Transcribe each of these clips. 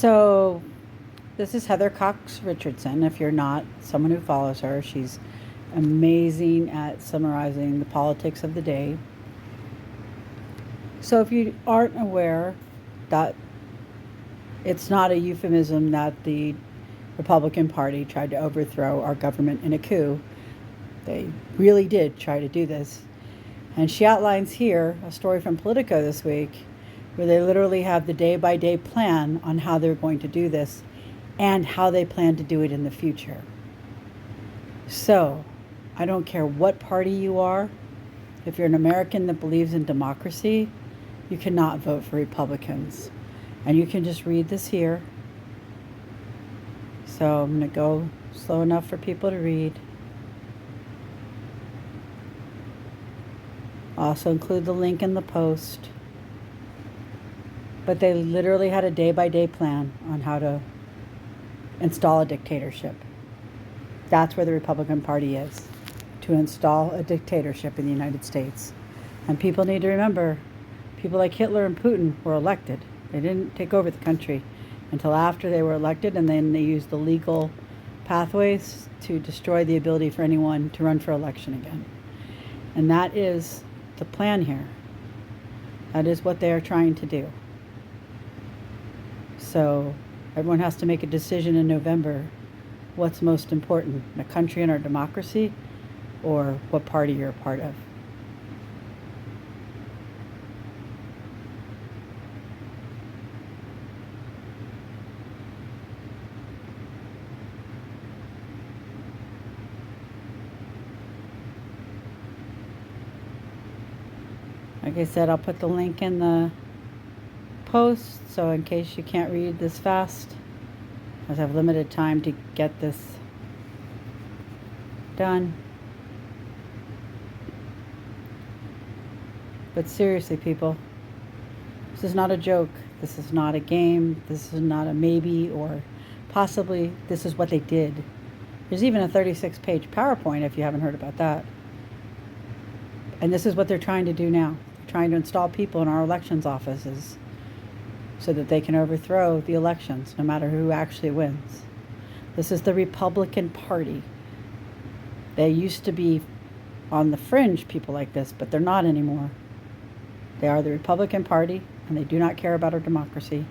So, this is Heather Cox Richardson. If you're not someone who follows her, she's amazing at summarizing the politics of the day. So, if you aren't aware that it's not a euphemism that the Republican Party tried to overthrow our government in a coup, they really did try to do this. And she outlines here a story from Politico this week where they literally have the day-by-day plan on how they're going to do this and how they plan to do it in the future. So, I don't care what party you are. If you're an American that believes in democracy, you cannot vote for Republicans. And you can just read this here. So I'm going to go slow enough for people to read. I'll also include the link in the post. But they literally had a day-by-day plan on how to install a dictatorship. That's where the Republican Party is, to install a dictatorship in the United States. And people need to remember, people like Hitler and Putin were elected. They didn't take over the country until after they were elected, and then they used the legal pathways to destroy the ability for anyone to run for election again. And that is the plan here. That is what they are trying to do. So everyone has to make a decision in November. What's most important, the country and our democracy, or what party you're a part of? Like I said, I'll put the link in the post, so in case you can't read this fast, I have limited time to get this done. But seriously, people, this is not a joke. This is not a game. This is not a maybe or possibly. This is what they did. There's even a 36-page PowerPoint if you haven't heard about that. And this is what they're trying to do now. They're trying to install people in our elections offices so that they can overthrow the elections, no matter who actually wins. This is the Republican Party. They used to be on the fringe, people like this, but they're not anymore. They are the Republican Party, and they do not care about our democracy.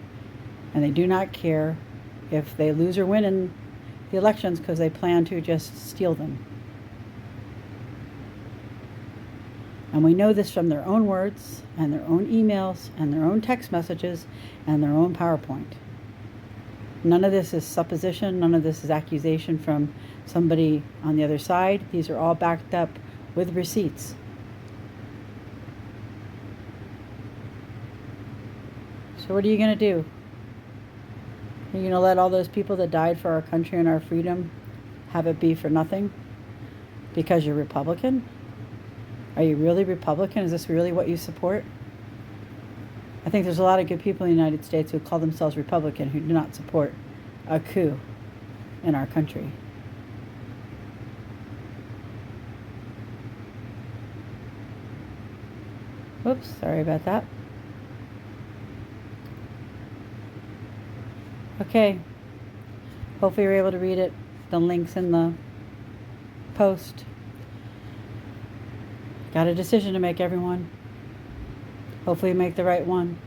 And they do not care if they lose or win in the elections because they plan to just steal them. And we know this from their own words and their own emails and their own text messages and their own PowerPoint. None of this is supposition. None of this is accusation from somebody on the other side. These are all backed up with receipts. So what are you going to do? Are you going to let all those people that died for our country and our freedom have it be for nothing because you're Republican? Are you really Republican? Is this really what you support? I think there's a lot of good people in the United States who call themselves Republican who do not support a coup in our country. Whoops, sorry about that. Okay, hopefully you're able to read it. The link's in the post. Got a decision to make, everyone. Hopefully you make the right one.